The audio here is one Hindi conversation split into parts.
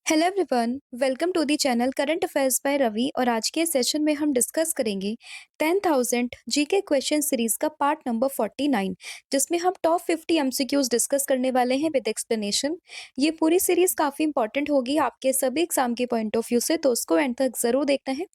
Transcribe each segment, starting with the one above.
Hello everyone, welcome to the channel current affairs by Ravi. और आज के सेशन में हम डिस्कस करेंगे 10,000 जीके क्वेश्चन सीरीज का पार्ट नंबर 49, जिसमें हम टॉप 50 एमसीक्यूज डिस्कस करने वाले हैं विद एक्सप्लेनेशन। ये पूरी सीरीज काफी इंपॉर्टेंट होगी आपके सभी एग्जाम के पॉइंट ऑफ व्यू से, तो उसको एंड तक जरूर देखना है।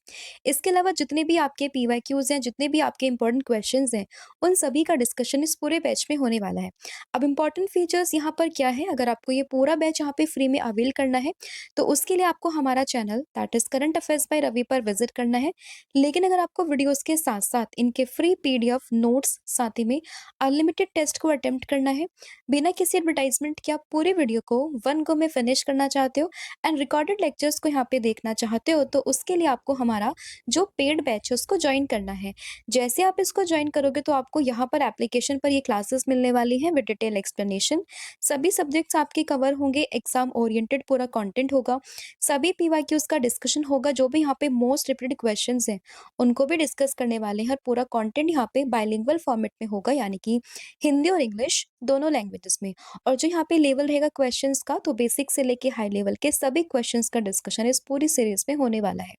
इसके अलावा जितने भी आपके पीवाईक्यूज हैं, जितने भी आपके इंपॉर्टेंट क्वेश्चंस हैं, उन सभी का डिस्कशन इस पूरे बैच में होने वाला है। अब इंपॉर्टेंट फीचर्स यहाँ पर क्या है, अगर आपको ये पूरा बैच यहाँ पे फ्री में अवेल करना है तो उसके लिए आपको हमारा channel that is current affairs by Ravi पर विजिट करना है। लेकिन अगर आपको वीडियोस के साथ साथ इनके फ्री पीडीएफ नोट्स, साथ ही में अनलिमिटेड टेस्ट को अटेम्प्ट करना है बिना किसी एडवर्टाइजमेंट के, आप पूरे वीडियो को वन गो में फिनिश करना चाहते हो एंड रिकॉर्डेड लेक्चर्स को यहाँ पे देखना चाहते हो, तो उसके लिए आपको हमारा जो पेड बैच है उसको ज्वाइन करना है। जैसे आप इसको ज्वाइन करोगे तो आपको यहाँ पर एप्लीकेशन पर ये क्लासेस मिलने वाली हैं विद डिटेल एक्सप्लेनेशन। सभी सब्जेक्ट्स आपके कवर होंगे, एग्जाम ओरिएंटेड पूरा कंटेंट होगा, सभी पीवाईक्यूज का डिस्कशन होगा, जो भी यहाँ पे मोस्ट रिपीटेड क्वेश्चंस हैं उनको भी डिस्कस करने वाले हैं। और पूरा कंटेंट यहाँ पे बाइलिंगुअल फॉर्मेट में होगा, यानी कि हिंदी और इंग्लिश दोनों लैंग्वेजेस में। और जो यहाँ पे लेवल रहेगा क्वेश्चंस का, तो बेसिक से लेके हाई लेवल के सभी क्वेश्चंस का डिस्कशन इस पूरी सीरीज में होने वाला है।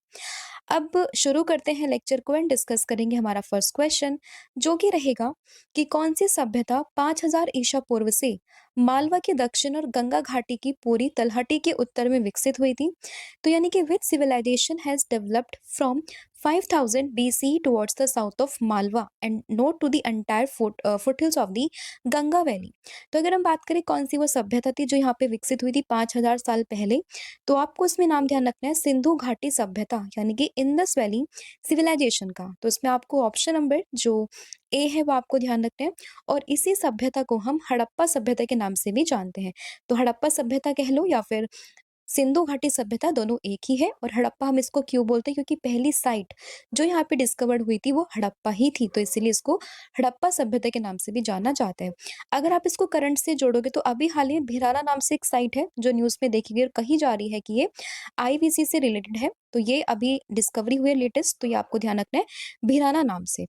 अब शुरू करते हैं लेक्चर को एंड डिस्कस करेंगे हमारा फर्स्ट क्वेश्चन, जो कि रहेगा कि कौन सी सभ्यता 5000 ईसा पूर्व से मालवा के दक्षिण और गंगा घाटी की पूरी तलहटी के उत्तर में विकसित हुई थी। तो यानी कि which civilization has developed from 5000 BC towards the south of Malwa and not to the entire foothills of the Ganga valley. तो अगर हम बात करें कौन सी वो सभ्यता थी जो यहाँ पे विकसित हुई थी 5000 साल पहले, तो आपको इसमें नाम ध्यान रखना है सिंधु घाटी सभ्यता, यानी कि इंडस वैली सिविलाइजेशन का। तो इसमें आपको ऑप्शन नंबर जो ए है वो आपको ध्यान रखना है। और इसी सभ्यता को हम हड़प्पा सभ्यता के नाम से भी जानते हैं। तो हड़प्पा सभ्यता कह लो या फिर सिंधु घाटी सभ्यता, दोनों एक ही है। और हड़प्पा हम इसको क्यों बोलते हैं, क्योंकि पहली साइट जो यहाँ पे डिस्कवर्ड हुई थी वो हड़प्पा ही थी, तो इसीलिए इसको हड़प्पा सभ्यता के नाम से भी जाना जाता है। अगर आप इसको करंट से जोड़ोगे तो अभी हाल ही में भिरारा नाम से एक साइट है जो न्यूज में देखी गई और कही जा रही है कि ये आईवीसी से रिलेटेड है। तो ये अभी डिस्कवरी हुई है लेटेस्ट, तो ये आपको ध्यान रखना है भिराना नाम से।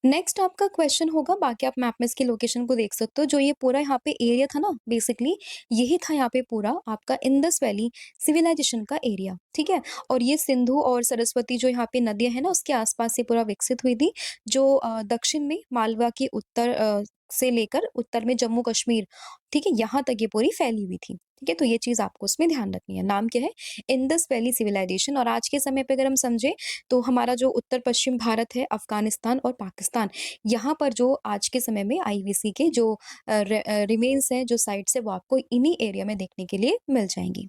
नेक्स्ट आपका क्वेश्चन होगा, बाकी आप मैप में इसकी लोकेशन को देख सकते हो, जो ये पूरा यहाँ पे एरिया था ना, बेसिकली यही था यहाँ पे पूरा आपका इंडस वैली सिविलाइजेशन का एरिया, ठीक है। और ये सिंधु और सरस्वती जो यहाँ पे नदियां है ना, उसके आसपास से पूरा विकसित हुई थी, जो दक्षिण में मालवा की उत्तर से लेकर उत्तर में जम्मू कश्मीर, ठीक है, यहाँ तक ये पूरी फैली हुई थी, ठीक है। तो ये चीज आपको उसमें ध्यान रखनी है। नाम क्या है, इंडस वैली सिविलाइजेशन। और आज के समय पे अगर हम समझे तो हमारा जो उत्तर पश्चिम भारत है, अफगानिस्तान और पाकिस्तान, यहाँ पर जो आज के समय में आईवीसी के जो रिमेन्स हैं, जो साइट्स है, वो आपको इन्हीं एरिया में देखने के लिए मिल जाएंगी।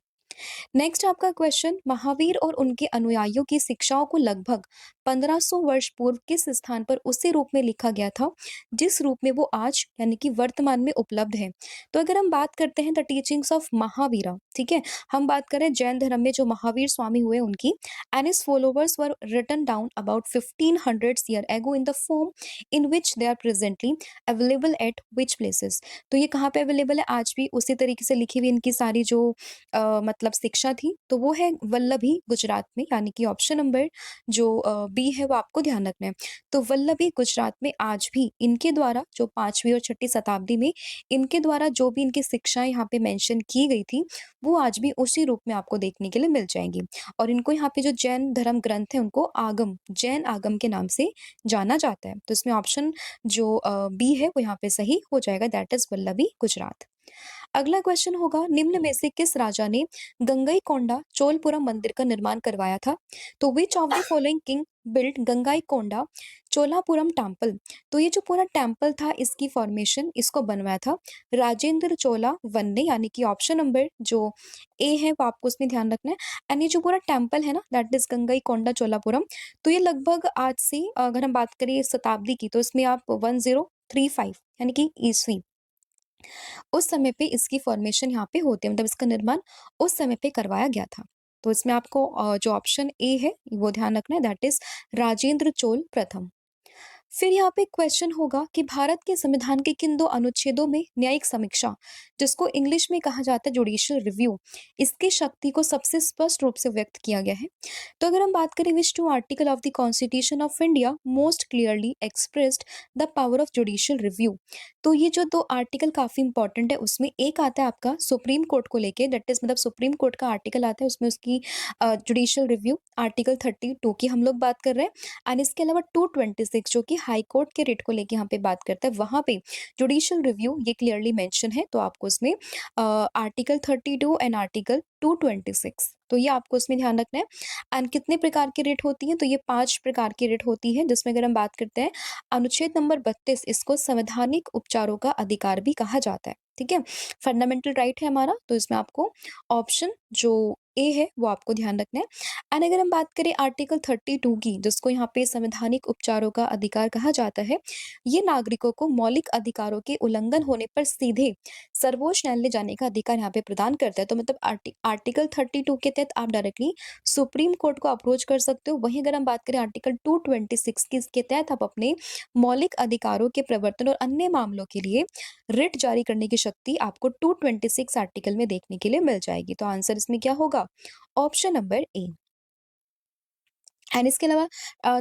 नेक्स्ट आपका क्वेश्चन, महावीर और उनके अनुयायियों की शिक्षाओं को लगभग 1500 वर्ष पूर्व किस स्थान पर उसी रूप में लिखा गया था जिस रूप में वो आज यानी कि वर्तमान में उपलब्ध है। तो अगर हम बात करते हैं द टीचिंग्स ऑफ महावीरा, ठीक है, हम बात करें जैन धर्म में जो महावीर स्वामी हुए उनकी, and his followers were written down about 1500 year ago in the form in which they are presently available at which places. तो ये कहाँ पे अवेलेबल है, आज भी उसी तरीके से लिखी हुई इनकी सारी जो मतलब शिक्षा थी, तो वो है वल्लभी गुजरात में, यानी कि ऑप्शन नंबर जो बी है वो आपको ध्यान रखना है। तो वल्लभी गुजरात में आज भी इनके द्वारा जो 5वीं और 6ठी शताब्दी में इनके द्वारा जो भी इनकी शिक्षाएं यहाँ पे मेंशन की गई थी, वो आज भी उसी रूप में आपको देखने के लिए मिल जाएंगी। और इनको यहाँ पे जो जैन धर्म ग्रंथ है उनको आगम, जैन आगम के नाम से जाना जाता है। तो इसमें ऑप्शन जो बी है वो यहाँ पे सही हो जाएगा, दैट इज वल्लभी गुजरात। अगला क्वेश्चन होगा, निम्न में से किस राजा ने गंगईकोंडा चोलपुरम मंदिर का निर्माण करवाया था। तो विच of the following king built Gangaikonda Cholapuram temple. तो ये जो पूरा टेम्पल था, इसकी फॉर्मेशन इसको बनवाया था राजेंद्र चोला वन ने, यानी कि ऑप्शन नंबर जो ए है वो आपको उसमें ध्यान रखना है। एंड ये जो पूरा टेम्पल है ना, दैट इज गंगईकोंडा चोलापुरम, तो ये लगभग आज से अगर हम बात करें शताब्दी की, तो इसमें आप 1035 यानी कि ईस्वी, उस समय पे इसकी फॉर्मेशन यहाँ पे होती है, मतलब इसका निर्माण उस समय पे करवाया गया था। तो इसमें आपको जो ऑप्शन ए है वो ध्यान रखना है, दैट इज राजेंद्र चोल प्रथम। फिर यहाँ पे क्वेश्चन होगा कि भारत के संविधान के किन 2 अनुच्छेदों में न्यायिक समीक्षा, जिसको इंग्लिश में कहा जाता है जुडिशियल रिव्यू, इसकी शक्ति को सबसे स्पष्ट रूप से व्यक्त किया गया है? तो अगर हम बात करें which two article of the constitution of India most clearly expressed the power of judicial review, तो ये जो 2 आर्टिकल काफ़ी इंपॉर्टेंट है, उसमें एक आता है आपका सुप्रीम कोर्ट को लेके, दैट इज़ मतलब सुप्रीम कोर्ट का आर्टिकल आता है, उसमें उसकी जुडिशियल रिव्यू आर्टिकल 32 की हम लोग बात कर रहे हैं। एंड इसके अलावा 226 जो कि हाई कोर्ट के रेट को लेके यहाँ पे बात करता है, वहाँ पे जुडिशियल रिव्यू ये क्लियरली मेंशन है, तो आपको उसमें आर्टिकल 32 एंड आर्टिकल 226, तो ये आपको उसमें ध्यान रखना है। एंड कितने प्रकार की रिट होती है, तो ये 5 प्रकार की रिट होती है, जिसमें अगर हम बात करते हैं अनुच्छेद नंबर 32, इसको संवैधानिक उपचारों का अधिकार भी कहा जाता है, ठीक है? फंडामेंटल राइट है हमारा, तो इसमें आपको ऑप्शन जो ए है वो आपको ध्यान रखना है। एंड अगर हम बात करें आर्टिकल 32 की, जिसको यहाँ पे संवैधानिक उपचारों का अधिकार कहा जाता है, ये नागरिकों को मौलिक अधिकारों के उल्लंघन होने पर सीधे सर्वोच्च न्यायालय जाने का अधिकार यहाँ पे प्रदान करता है। तो मतलब आर्टिकल 32 के तहत आप डायरेक्टली सुप्रीम कोर्ट को अप्रोच कर सकते हो। वहीं अगर हम बात करें आर्टिकल 226 की, इसके तहत आप अपने मौलिक अधिकारों के प्रवर्तन और अन्य मामलों के लिए रिट जारी करने की शक्ति आपको 226 आर्टिकल में देखने के लिए मिल जाएगी। तो आंसर इसमें क्या होगा? Option number A. एंड इसके अलावा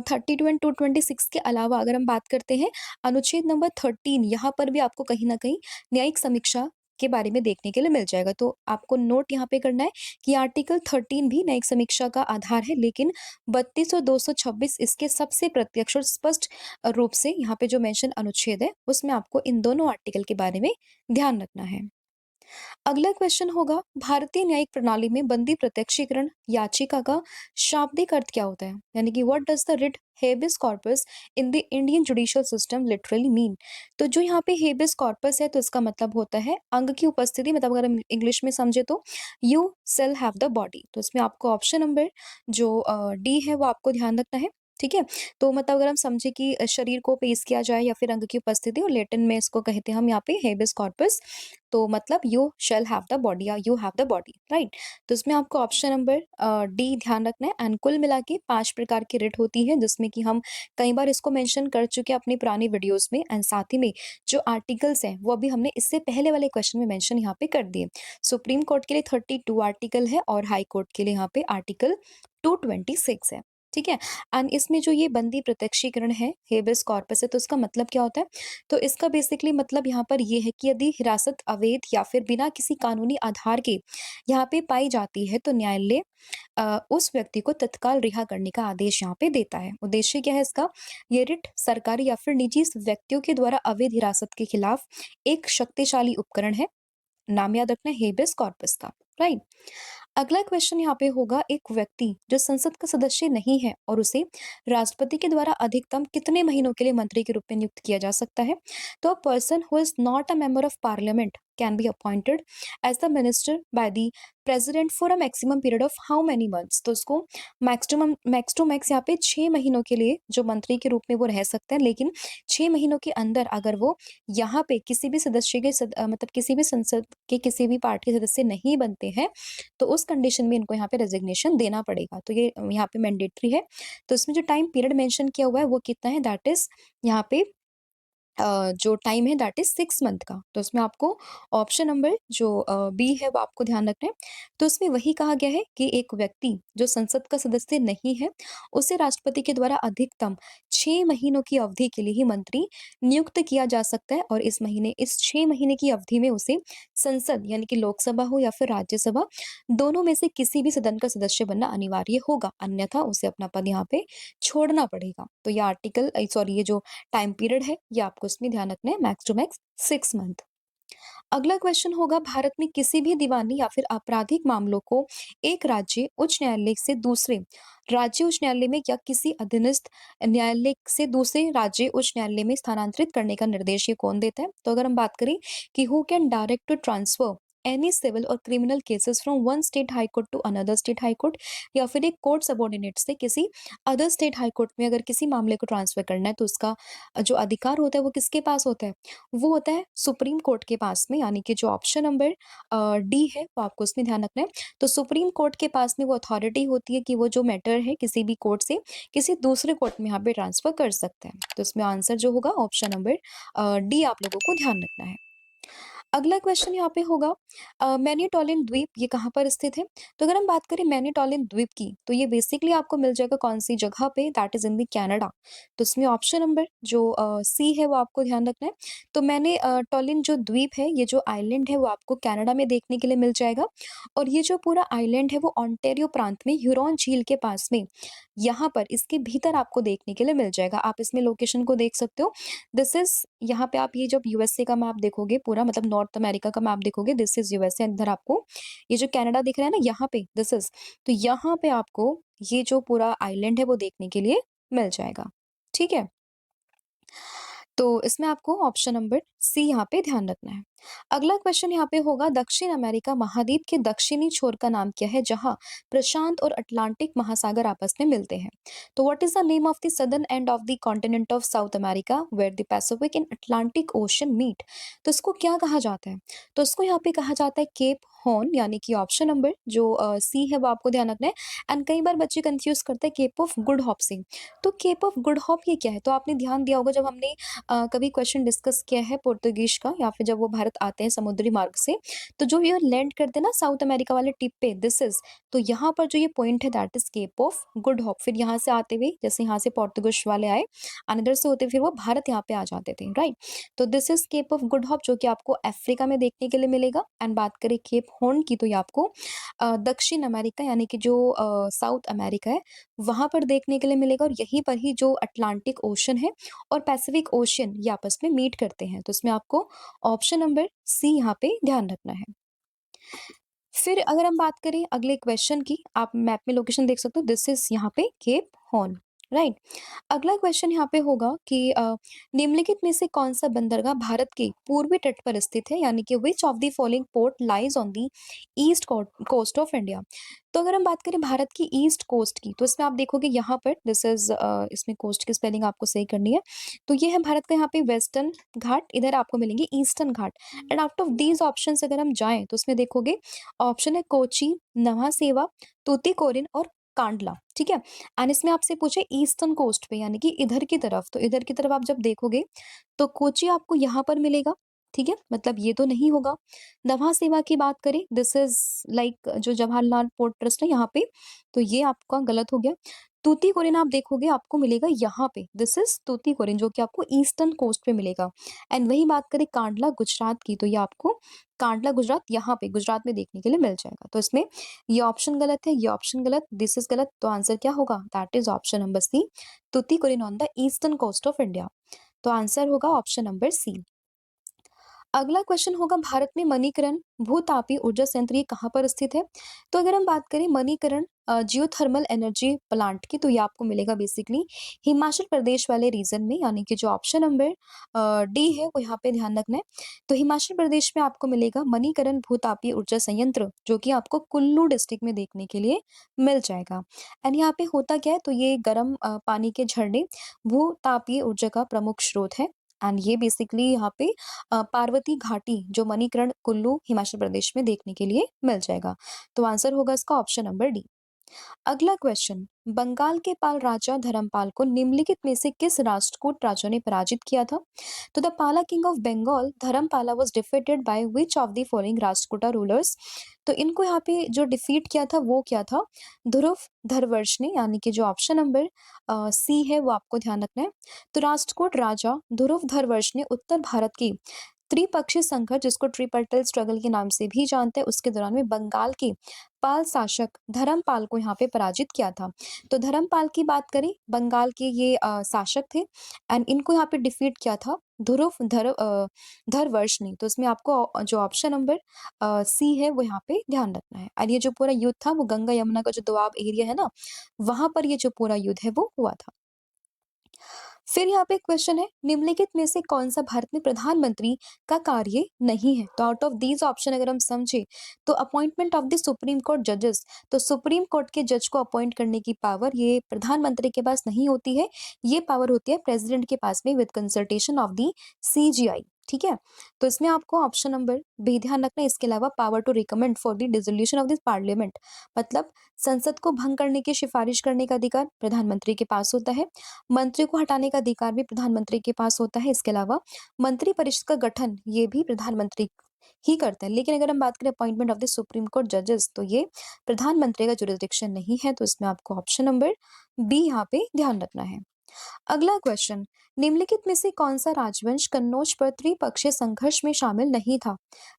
32 एंड 226 के अलावा अगर हम बात करते हैं अनुच्छेद नंबर 13, यहाँ पर भी आपको कहीं न कहीं न्यायिक समीक्षा के बारे में देखने के लिए मिल जाएगा। तो आपको नोट यहाँ पे करना है कि आर्टिकल 13 भी न्यायिक समीक्षा का आधार है, लेकिन 32 और 226 इसके सबसे प्रत्यक्ष और स्पष्ट रूप से यहाँ पे जो मेंशन अनुच्छेद है, उसमें आपको इन दोनों आर्टिकल के बारे में ध्यान रखना है। अगला क्वेश्चन होगा भारतीय न्यायिक प्रणाली में बंदी प्रत्यक्षीकरण याचिका का शाब्दिक अर्थ क्या होता है, यानी कि what does the writ habeas corpus in the Indian judicial system literally mean. तो जो यहाँ पे हेबियस कॉर्पस है, तो इसका मतलब होता है अंग की उपस्थिति, मतलब अगर हम इंग्लिश में समझे तो you shall have the body. तो इसमें आपको ऑप्शन नंबर जो डी है वो आपको ध्यान रखना है, ठीक है? तो मतलब अगर हम समझे कि शरीर को पेश किया जाए या फिर अंग की उपस्थिति, और लैटिन में इसको कहते हैं हम यहाँ पे हेबियस कॉर्पस, तो मतलब you shall have the body या you have the body, right? तो इसमें आपको ऑप्शन नंबर डी ध्यान रखना है। एंड कुल मिला के 5 प्रकार की रिट होती है, जिसमें कि हम कई बार इसको मेंशन कर चुके हैं अपनी पुरानी वीडियोस में। एंड साथ ही में जो आर्टिकल्स हैं वो अभी हमने इससे पहले वाले क्वेश्चन में मेंशन यहाँ पे कर दिए। सुप्रीम कोर्ट के लिए 32 आर्टिकल है और हाई कोर्ट के लिए यहाँ पे आर्टिकल 226 है, ठीक है? एंड इसमें जो ये बंदी प्रत्यक्षीकरण है, हेबियस कॉर्पस है, तो इसका मतलब क्या होता है? तो इसका बेसिकली मतलब यहाँ पर ये है कि यदि हिरासत अवैध या फिर बिना किसी कानूनी आधार के यहाँ पे पाई जाती है, तो न्यायालय उस व्यक्ति को तत्काल रिहा करने का आदेश यहाँ पे देता है। उद्देश्य क्या है इसका? ये रिट सरकारी या फिर निजी व्यक्तियों के द्वारा अवैध हिरासत के खिलाफ एक शक्तिशाली उपकरण है। नाम याद रखना है हेबियस कॉर्पस का, राइट? अगला क्वेश्चन यहाँ पे होगा एक व्यक्ति जो संसद का सदस्य नहीं है और उसे राष्ट्रपति के द्वारा अधिकतम कितने महीनों के लिए मंत्री के रूप में नियुक्त किया जा सकता है? तो a person who is not a member of parliament can be appointed as the minister by the president for a maximum period of how many months. तो उसको मैक्स टू मैक्स यहाँ पे 6 महीनों के लिए जो मंत्री के रूप में वो रह सकता है, लेकिन 6 महीनों के अंदर अगर वो यहाँ पे किसी भी सदस्य के मतलब किसी भी संसद के किसी भी पार्टी के सदस्य नहीं बनते हैं, तो उस कंडीशन में इनको यहाँ पे रेजिग्नेशन देना पड़ेगा। तो ये यहाँ पे मैंडेटरी है। तो इसमें जो टाइम पीरियड मेंशन किया हुआ है वो कितना है, दैट इज यहाँ पे जो टाइम है दैट इज 6 मंथ का। तो इसमें आपको ऑप्शन नंबर जो बी है वो आपको ध्यान रखना है। तो इसमें वही कहा गया है कि एक व्यक्ति जो संसद का सदस्य नहीं है, उसे राष्ट्रपति के द्वारा अधिकतम 6 महीनों की अवधि के लिए ही मंत्री नियुक्त किया जा सकता है, और इस 6 महीने की अवधि में उसे संसद यानी कि लोकसभा हो या फिर राज्यसभा, दोनों में से किसी भी सदन का सदस्य बनना अनिवार्य होगा, अन्यथा उसे अपना पद यहाँ पे छोड़ना पड़ेगा। तो ये आर्टिकल सॉरी ये जो टाइम पीरियड है ये आपको इसमें ध्यान रखना है, मैक्स टू मैक्स 6 मंथ। अगला क्वेश्चन होगा भारत में किसी भी दीवानी या फिर आपराधिक मामलों को एक राज्य उच्च न्यायालय से दूसरे राज्य उच्च न्यायालय में या किसी अधीनस्थ न्यायालय से दूसरे राज्य उच्च न्यायालय में स्थानांतरित करने का निर्देश ये कौन देता है? तो अगर हम बात करें कि who can direct to transfer any civil और criminal cases from one state high court to another state high court, या फिर एक कोर्ट सबऑर्डिनेट से किसी अदर स्टेट हाई कोर्ट में अगर किसी मामले को ट्रांसफर करना है तो उसका जो अधिकार होता है वो किसके पास होता है? वो होता है सुप्रीम कोर्ट के पास में, यानी कि जो ऑप्शन नंबर डी है वो आपको उसमें ध्यान रखना है। तो सुप्रीम कोर्ट के पास में वो अथॉरिटी होती है कि वो जो मैटर है किसी भी कोर्ट से किसी दूसरे कोर्ट में यहाँ पे ट्रांसफर कर सकते हैं। तो इसमें आंसर जो होगा ऑप्शन नंबर डी आप लोगों को ध्यान रखना है। अगला क्वेश्चन यहाँ पे होगा मैनीटोलिन द्वीप ये कहाँ पर स्थित है? तो अगर हम बात करें मैनीटोलिन द्वीप की तो ये बेसिकली आपको मिल जाएगा कौन सी जगह पे, that is in the Canada. तो इसमें ऑप्शन नंबर जो सी है वो आपको ध्यान रखना है। तो मैंने टोलिन जो द्वीप है, ये जो आइलैंड है वो आपको कनाडा में देखने के लिए मिल जाएगा। और ये जो पूरा आइलैंड है वो ओंटारियो प्रांत में ह्यूरॉन झील के पास में, यहाँ पर इसके भीतर आपको देखने के लिए मिल जाएगा। आप इसमें लोकेशन को देख सकते हो। दिस इज, यहाँ पे आप ये जब यूएसए का मैप देखोगे पूरा, मतलब नॉर्थ अमेरिका का मैप देखोगे, दिस इज यूएसए। इधर आपको ये जो कनाडा दिख रहा है ना यहाँ पे, दिस इज, तो यहाँ पे आपको ये जो पूरा आइलैंड है वो देखने के लिए मिल जाएगा। ठीक है, तो इसमें आपको ऑप्शन नंबर सी यहाँ पे ध्यान रखना है। अगला क्वेश्चन यहाँ पे होगा दक्षिण अमेरिका महाद्वीप के दक्षिणी छोर का नाम क्या है जहाँ प्रशांत और अटलांटिक महासागर आपस में मिलते हैं? तो what is the name of the southern end of the continent of South America where the Pacific and Atlantic Ocean meet? तो इसको क्या कहा जाता है? तो इसको यहाँ पे कहा जाता है केप हॉर्न, यानी कि ऑप्शन नंबर जो सी है वो आपको ध्यान रखना है। एंड कई बार बच्चे कंफ्यूज करते हैं केप ऑफ गुड होप से। तो केप ऑफ गुड होप ये क्या है? तो आपने ध्यान दिया होगा जब हमने कभी क्वेश्चन डिस्कस किया है पुर्तगीज का, या फिर जब वो भारत आते हैं समुद्री मार्ग से, तो जो ये लैंड करते हैं ना साउथ अमेरिका वाले टिप पे, दिस इज, तो यहाँ पर जो ये पॉइंट है that is Cape of Good Hope. फिर यहाँ से आते हुए, जैसे यहाँ से पुर्तगीज वाले आए, अनदर से होते फिर वो भारत यहाँ पे आ जाते थे, राइट। तो this is Cape of Good Hope जो कि आपको अफ्रीका में देखने के लिए मिलेगा। एंड बात करें केप हॉर्न की तो ये आपको दक्षिण अमेरिका यानी कि जो साउथ अमेरिका है वहां पर देखने के लिए मिलेगा। और यहीं पर ही जो अटलांटिक ओशन है और पैसिफिक ओशियन ये आपस में मीट करते हैं। तो इसमें आपको ऑप्शन नंबर सी यहाँ पे ध्यान रखना है। फिर अगर हम बात करें अगले क्वेश्चन की, आप मैप में लोकेशन देख सकते हो, दिस इज यहाँ पे केप हॉर्न, राइट। अगला क्वेश्चन यहाँ पे होगा कि निम्नलिखित में से कौन सा बंदरगाह भारत के पूर्वी तट पर स्थित है, यानी कि which of the following port lies on the east coast of India? तो अगर हम बात करें भारत की ईस्ट कोस्ट की तो इसमें आप देखोगे यहाँ पर दिस इज, इसमें कोस्ट की स्पेलिंग आपको सही करनी है। तो ये है भारत का यहाँ पे वेस्टर्न घाट, इधर आपको मिलेंगे eastern Ghat. And out of these option अगर हम जाएं तो उसमें देखोगे ऑप्शन है कोची, नवा सेवा, तूतीकोरिन और कांडला। ठीक है, एंड इसमें आपसे पूछे ईस्टर्न कोस्ट पे यानी कि इधर की तरफ, तो इधर की तरफ आप जब देखोगे तो कोची आपको यहाँ पर मिलेगा। ठीक है, मतलब ये तो नहीं होगा। नवा सेवा की बात करें, दिस इज लाइक जो जवाहरलाल पोर्ट ट्रस्ट है यहाँ पे, तो ये आपका गलत हो गया। तूतीकोरिन आप देखोगे आपको मिलेगा यहाँ पे, दिस इज तूतीकोरिन जो कि आपको ईस्टर्न कोस्ट पे मिलेगा। एंड वही बात करें कांडला गुजरात की तो ये आपको कांडला गुजरात यहाँ पे गुजरात में देखने के लिए मिल जाएगा। तो इसमें ये ऑप्शन गलत है, ये ऑप्शन गलत, दिस इज गलत। तो आंसर क्या होगा? That is option number C, Tuticorin on the eastern coast of India. तो आंसर होगा ऑप्शन नंबर सी। अगला क्वेश्चन होगा भारत में मणिकरण भूतापीय ऊर्जा संयंत्र ये कहाँ पर स्थित है? तो अगर हम बात करें मणिकरण जियोथर्मल एनर्जी प्लांट की तो ये आपको मिलेगा बेसिकली हिमाचल प्रदेश वाले रीजन में, यानी कि जो ऑप्शन नंबर डी है वो यहाँ पे ध्यान रखना है। तो हिमाचल प्रदेश में आपको मिलेगा मणिकरण भूतापीय ऊर्जा संयंत्र जो कि आपको कुल्लू डिस्ट्रिक्ट में देखने के लिए मिल जाएगा। एंड यहाँ पे होता क्या है, तो ये गर्म पानी के झरने भूतापीय ऊर्जा का प्रमुख स्रोत है। एंड ये बेसिकली यहाँ पे पार्वती घाटी जो मणिकरण कुल्लू हिमाचल प्रदेश में देखने के लिए मिल जाएगा। तो आंसर होगा इसका ऑप्शन नंबर डी। अगला क्वेश्चन, बंगाल के पाल राजा धर्मपाल को निम्नलिखित में से किस राष्ट्रकूट राजा ने पराजित किया था? तो the Pala king of Bengal Dharmapala was defeated by which of the following Rashtrakuta rulers? तो इनको यहाँ पे जो डिफीट किया था वो क्या था? ध्रुव धरवर्ष ने, यानी कि जो ऑप्शन नंबर सी है वो आपको ध्यान रखना है। तो राष्ट्रकूट राजा ध्रुव धरवर्ष ने उत्तर भारत की त्रिपक्षीय संघर्ष जिसको ट्रिपर्टल स्ट्रगल के नाम से भी जानते हैं उसके दौरान में बंगाल के पाल शासक धर्मपाल को यहाँ पे पराजित किया था। तो धर्मपाल की बात करें, बंगाल के ये शासक थे एंड इनको यहाँ पे डिफीट किया था ध्रुव धरवर्ष ने। तो इसमें आपको जो ऑप्शन नंबर सी है वो यहाँ पे ध्यान रखना है। और ये जो पूरा युद्ध था वो गंगा यमुना का जो दोआब एरिया है ना, वहां पर ये जो पूरा युद्ध है वो हुआ था। फिर यहाँ पे क्वेश्चन है, निम्नलिखित में से कौन सा भारत में प्रधानमंत्री का कार्य नहीं है? तो आउट ऑफ दीज ऑप्शन अगर हम समझे तो appointment of the supreme court जजेस, तो सुप्रीम कोर्ट के जज को अपॉइंट करने की पावर ये प्रधानमंत्री के पास नहीं होती है, ये पावर होती है प्रेसिडेंट के पास में with consultation of the CGI. ठीक है, तो इसमें आपको ऑप्शन नंबर बी ध्यान रखना है। इसके अलावा power to recommend for the dissolution of this parliament, मतलब संसद को भंग करने की सिफारिश करने का अधिकार प्रधानमंत्री के पास होता है। मंत्री को हटाने का अधिकार भी प्रधानमंत्री के पास होता है। इसके अलावा मंत्री परिषद का गठन ये भी प्रधानमंत्री ही करता है। लेकिन अगर हम बात करें appointment of the supreme court जजेस, तो ये प्रधानमंत्री का जुरिसडिक्शन नहीं है। तो इसमें आपको ऑप्शन नंबर बी यहाँ पे ध्यान रखना है। अगला क्वेश्चन, निम्नलिखित में से कौन सा राजवंश कन्नौज पर त्रिपक्षीय संघर्ष में शामिल नहीं था?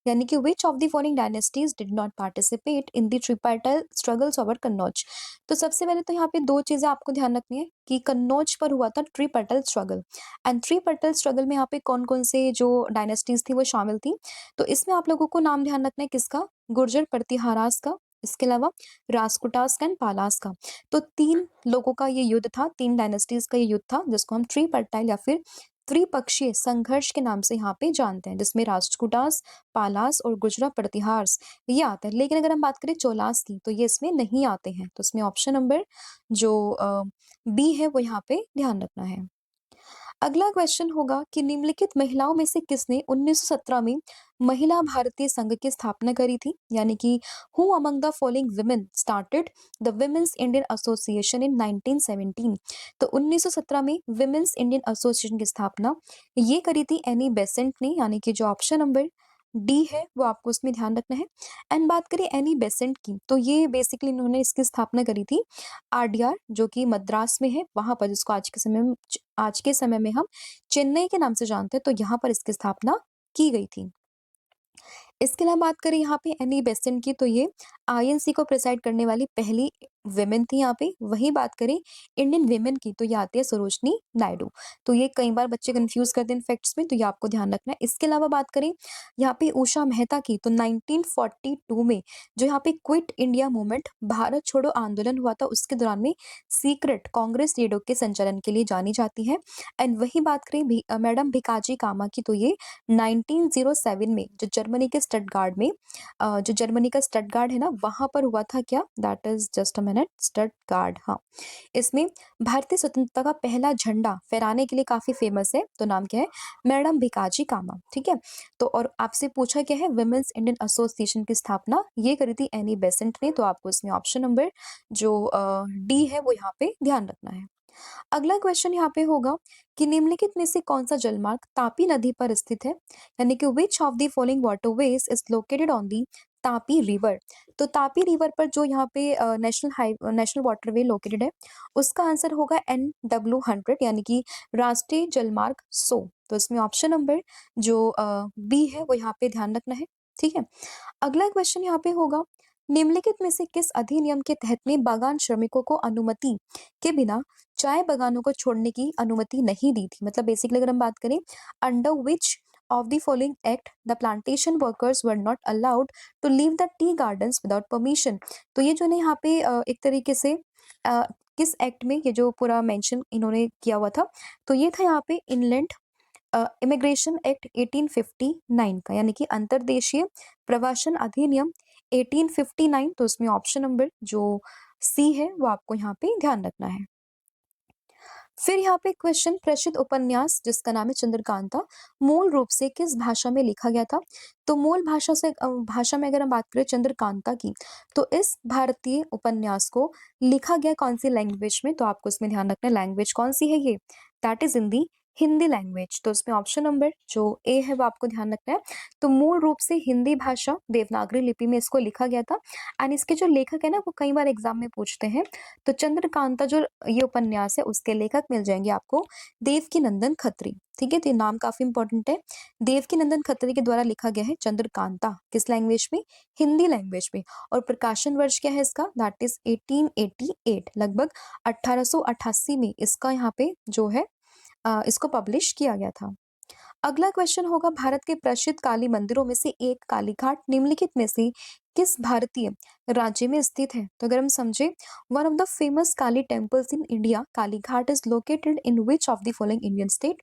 यानी कि which of the following dynasties did not participate in the tripartite struggles over Kannauj. तो सबसे पहले तो यहाँ पे दो चीजें आपको ध्यान रखनी है कि कन्नौज पर हुआ था ट्रिपार्टाइल स्ट्रगल, एंड ट्रिपार्टाइल स्ट्रगल में यहाँ पे कौन कौन से जो डायनेस्टीज थी वो शामिल थी। तो इसमें आप लोगों को नाम ध्यान रखना है किसका, गुर्जर प्रतिहारास का, इसके अलावा राजकुटास एंड पालास का। तो तीन लोगों का ये युद्ध था, तीन डायनेस्टीज का ये युद्ध था, जिसको हम ट्रिपर्टाइल या फिर त्रिपक्षीय संघर्ष के नाम से यहाँ पे जानते हैं, जिसमें राष्ट्रकूटास, पालास और गुजरा प्रतिहार्स ये आता है। लेकिन अगर हम बात करें चोलास की, तो ये इसमें नहीं आते हैं। तो इसमें ऑप्शन नंबर जो बी है वो यहाँ पे ध्यान रखना है। अगला क्वेश्चन होगा कि निम्नलिखित महिलाओं में से किसने 1917 में महिला भारतीय संघ की स्थापना करी थी? यानी कि who among the following women started the women's Indian association in 1917। तो 1917 में विमेंस इंडियन एसोसिएशन की स्थापना ये करी थी एनी बेसेंट ने, यानी कि जो ऑप्शन नंबर डी है वो आपको उसमें ध्यान रखना है। एंड बात करें एनी बेसेंट की, तो ये बेसिकली इन्होंने इसकी स्थापना करी थी आरडीआर, जो कि मद्रास में है, वहां पर, जिसको आज के समय में हम चेन्नई के नाम से जानते हैं, तो यहाँ पर इसकी स्थापना की गई थी। इसके अलावा बात करें यहाँ पे एनी बेसेंट की, तो ये आईएनसी को प्रिसाइड करने वाली पहली विमेन थी यहाँ पे। वही बात करें इंडियन विमेन की, तो ये आती है सरोजनी नायडू। तो ये कई बार बच्चे कंफ्यूज करते हैं फैक्ट्स में, तो ये आपको ध्यान रखना है। इसके अलावा बात करें यहाँ पे उषा मेहता की, तो 1942 में जो यहाँ पे क्विट इंडिया मूवमेंट भारत छोड़ो आंदोलन हुआ था, उसके दौरान में सीक्रेट कांग्रेस रेडियो के संचालन के लिए जानी जाती है। एंड वही बात करें मैडम भिकाजी कामा की, तो ये 1907 में जो जर्मनी के स्टटगार्ड में जो जर्मनी का स्टटगार्ड है ना, वहां पर हुआ था क्या, that is just a minute, Stuttgart, हाँ। इसमें भारतीय स्वतंत्रता का पहला झंडा फहराने के लिए काफी फेमस है, तो नाम क्या है, मैडम भिकाजी कामा। ठीक है, तो और आपसे पूछा क्या है, विमेंस इंडियन एसोसिएशन की स्थापना ये करी थी एनी बेसेंट ने। तो आपको इसमें ऑप्शन नंबर जो डी है वो यहाँ पे ध्यान रखना है। अगला क्वेश्चन यहाँ पे होगा कि निम्नलिखित में से कौन सा जलमार्ग तापी नदी पर स्थित है? यानी कि which of the following waterways is located on the Tapi river. तो तापी रिवर पर जो यहाँ पे नेशनल वाटरवे लोकेटेड है, उसका आंसर होगा NW100, यानी कि राष्ट्रीय जलमार्ग 100। तो इसमें ऑप्शन नंबर जो बी है वो यहाँ पे ध्यान रखना है। ठीक है, अगला क्वेश्चन यहाँ पे होगा, निम्नलिखित में से किस अधिनियम के तहत में बागान श्रमिकों को अनुमति के बिना चाय बागानों को छोड़ने की अनुमति नहीं दी थी? मतलब बेसिकली अगर हम बात करें, under which of the following act the plantation workers were not allowed to leave the tea gardens without permission. तो ये जो है यहाँ पे एक तरीके से किस एक्ट में ये जो पूरा मेंशन इन्होंने किया हुआ था, तो ये था यहाँ पे इनलैंड इमिग्रेशन एक्ट 1859 का, यानी कि अंतरदेशीय प्रवासन अधिनियम 1859। तो उसमें ऑप्शन नंबर जो सी है वो आपको यहाँ पे ध्यान रखना है। फिर यहाँ पे क्वेश्चन, प्रसिद्ध उपन्यास जिसका नाम है चंद्रकांता मूल रूप से किस भाषा में लिखा गया था? तो मूल भाषा में अगर हम बात करें चंद्रकांता की, तो इस भारतीय उपन्यास को लिखा गया कौन सी लैंग्वेज में? तो आपको इसमें ध्यान रखना है लैंग्वेज कौन सी है ये, that is in the Hindi language. तो इसमें ऑप्शन नंबर जो ए है वो आपको ध्यान रखना है। तो मूल रूप से हिंदी भाषा देवनागरी लिपि में इसको लिखा गया था। एंड इसके जो लेखक है ना, वो कई बार एग्जाम में पूछते हैं। तो चंद्रकांता जो ये उपन्यास है, उसके लेखक मिल जाएंगे आपको देवकीनंदन खत्री। ठीक है, तो ये नाम काफी इंपॉर्टेंट है। देवकीनंदन खत्री के द्वारा लिखा गया है चंद्रकांता, किस लैंग्वेज में? हिंदी लैंग्वेज में। और प्रकाशन वर्ष क्या है इसका, दैट इज 1888, लगभग 1888 में इसका यहाँ पे जो है इसको पब्लिश किया गया था। अगला क्वेश्चन होगा, भारत के प्रसिद्ध काली मंदिरों में से एक कालीघाट निम्नलिखित में से किस भारतीय राज्य में स्थित है? तो अगर हम समझे, one of the famous Kali temples in India, Kali Ghat is located in which of the following Indian state?